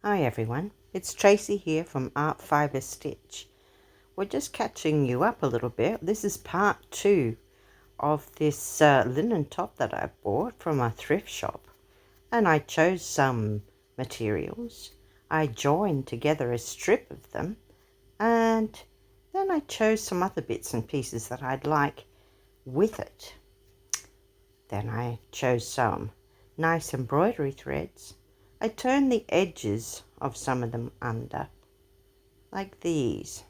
Hi everyone, it's Tracy here from Art Fiber Stitch. We're just catching you up a little bit. This is part 2 of this linen top that I bought from a thrift shop. And I chose some materials. I joined together a strip of them. And then I chose some other bits and pieces that I'd like with it. Then I chose some nice embroidery threads. I turned the edges of some of them under, like these.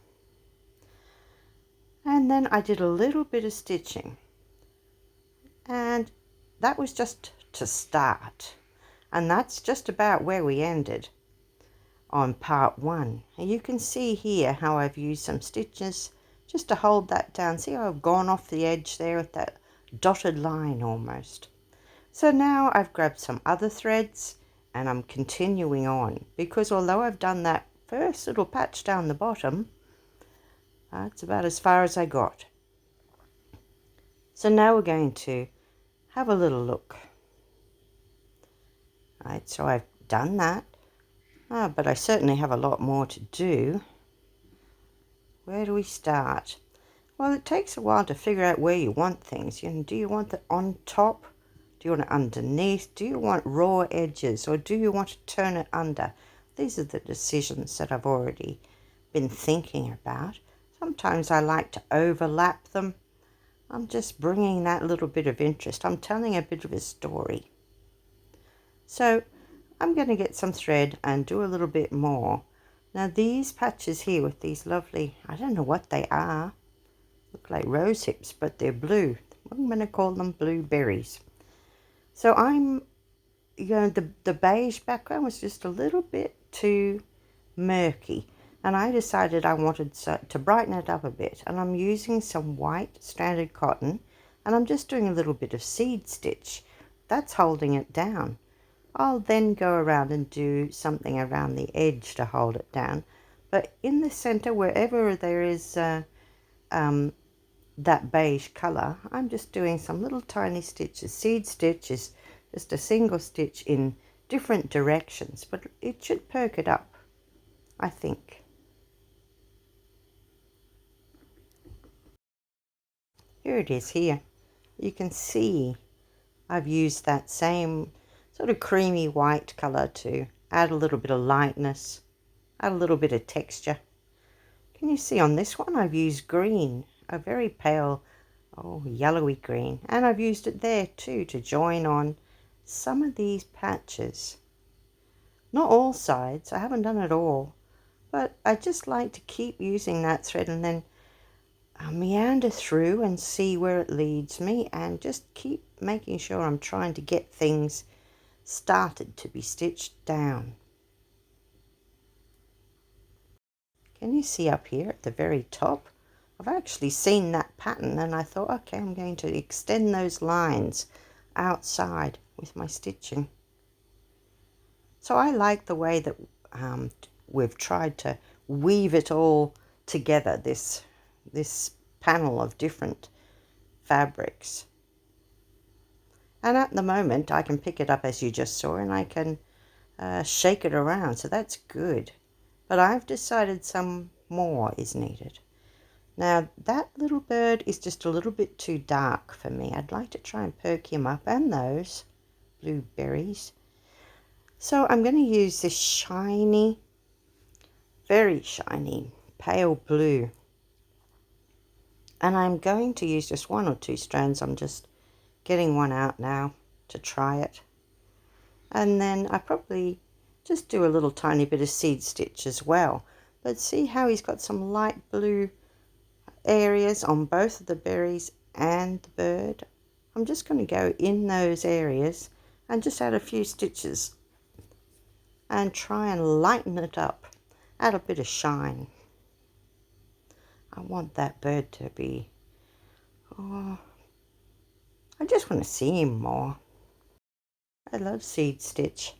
And then I did a little bit of stitching. And that was just to start. And that's just about where we ended on part 1. And you can see here how I've used some stitches just to hold that down. See how I've gone off the edge there with that dotted line almost. So now I've grabbed some other threads and I'm continuing on, because although I've done that first little patch down the bottom, that's about as far as I got. So now we're going to have a little look. Right, so I've done that, but I certainly have a lot more to do. Where do we start? Well, it takes a while to figure out where you want things. Do you want it on top? Do you want it underneath? Do you want raw edges, or do you want to turn it under? These are the decisions that I've already been thinking about. Sometimes I like to overlap them. I'm just bringing that little bit of interest. I'm telling a bit of a story. So I'm going to get some thread and do a little bit more. Now these patches here with these lovely, I don't know what they are. Look like rose hips, but they're blue. I'm going to call them blueberries. So the beige background was just a little bit too murky. And I decided I wanted to brighten it up a bit. And I'm using some white standard cotton. And I'm just doing a little bit of seed stitch. That's holding it down. I'll then go around and do something around the edge to hold it down. But in the center, wherever there is that beige color, I'm just doing some little tiny stitches. Seed stitch is just a single stitch in different directions, but it should perk it up, I think. Here it is here. You can see I've used that same sort of creamy white color to add a little bit of lightness, add a little bit of texture. Can you see on this one I've used green, a very pale, yellowy green, and I've used it there too to join on some of these patches. Not all sides, I haven't done it all, but I just like to keep using that thread and then meander through and see where it leads me, and just keep making sure I'm trying to get things started to be stitched down. Can you see up here at the very top? I've actually seen that pattern and I thought, okay, I'm going to extend those lines outside with my stitching. So I like the way that we've tried to weave it all together, this panel of different fabrics. And at the moment I can pick it up as you just saw, and I can shake it around, so that's good. But I've decided some more is needed. Now that little bird is just a little bit too dark for me. I'd like to try and perk him up, and those blueberries. So I'm going to use this shiny, very shiny, pale blue. And I'm going to use just 1 or 2 strands. I'm just getting one out now to try it. And then I probably just do a little tiny bit of seed stitch as well. But see how he's got some light blue areas on both of the berries and the bird. I'm just going to go in those areas and just add a few stitches and try and lighten it up, add a bit of shine. I want that bird to be, I just want to see him more. I love seed stitch.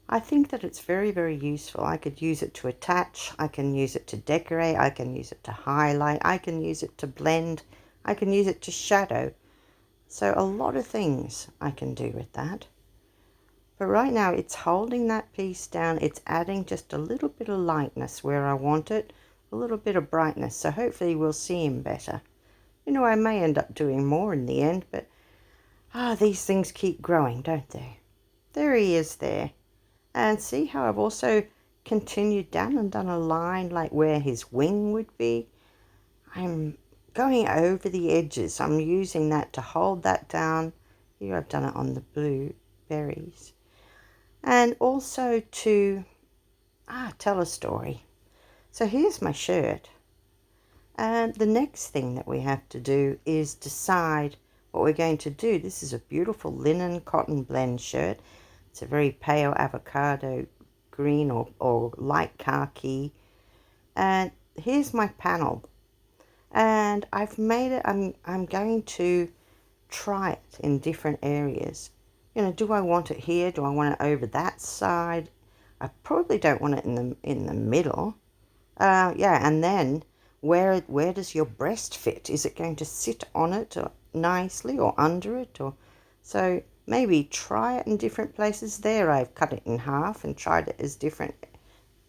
I think that it's very, very useful. I could use it to attach, I can use it to decorate, I can use it to highlight, I can use it to blend, I can use it to shadow. So a lot of things I can do with that. But right now it's holding that piece down. It's adding just a little bit of lightness where I want it, a little bit of brightness. So hopefully we'll see him better. You know, I may end up doing more in the end, but these things keep growing, don't they? There he is there. And see how I've also continued down and done a line like where his wing would be. I'm going over the edges. I'm using that to hold that down. Here I've done it on the blue berries. And also to tell a story. So here's my shirt. And the next thing that we have to do is decide what we're going to do. This is a beautiful linen cotton blend shirt. It's a very pale avocado green or light khaki. And here's my panel. And I've made it, I'm going to try it in different areas. You know, do I want it here? Do I want it over that side? I probably don't want it in the middle. Yeah, and then where does your breast fit? Is it going to sit on it nicely or under it? Or so maybe try it in different places. There I've cut it in half and tried it as different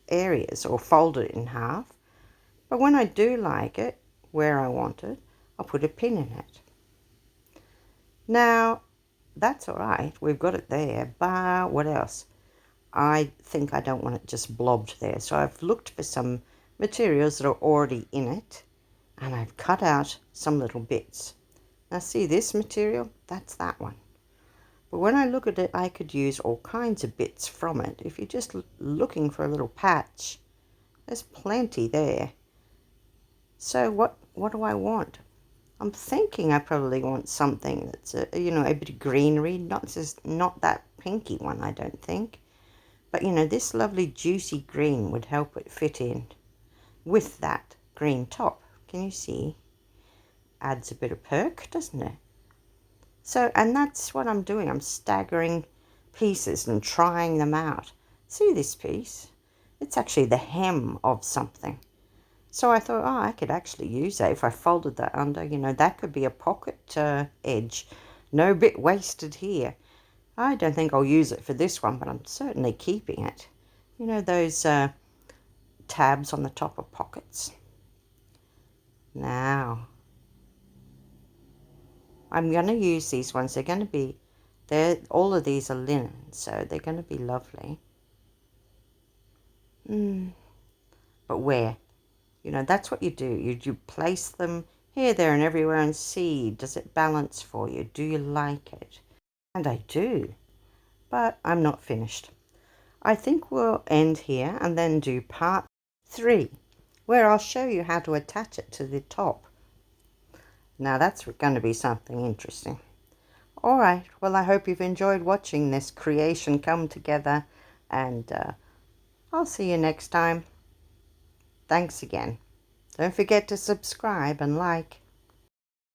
areas or folded it in half. But when I do like it, where I want it, I'll put a pin in it. Now, that's all right. We've got it there, but what else? I think I don't want it just blobbed there. So I've looked for some materials that are already in it, and I've cut out some little bits. Now see this material? That's that one. But when I look at it, I could use all kinds of bits from it. If you're just looking for a little patch, there's plenty there. So what do I want? I'm thinking I probably want something that's a bit of greenery, not that pinky one, I don't think. But this lovely juicy green would help it fit in with that green top. Can you see? Adds a bit of perk, doesn't it? So, and that's what I'm doing. I'm staggering pieces and trying them out. See this piece? It's actually the hem of something. So I thought, I could actually use that if I folded that under. That could be a pocket edge. No bit wasted here. I don't think I'll use it for this one, but I'm certainly keeping it. Those tabs on the top of pockets. Now, I'm going to use these ones. They're going to be, all of these are linen, so they're going to be lovely. But where? That's what you do. You place them here, there, and everywhere and see, does it balance for you? Do you like it? And I do, but I'm not finished. I think we'll end here and then do part 3, where I'll show you how to attach it to the top. Now that's going to be something interesting. All right, well, I hope you've enjoyed watching this creation come together, and I'll see you next time. Thanks again. Don't forget to subscribe and like.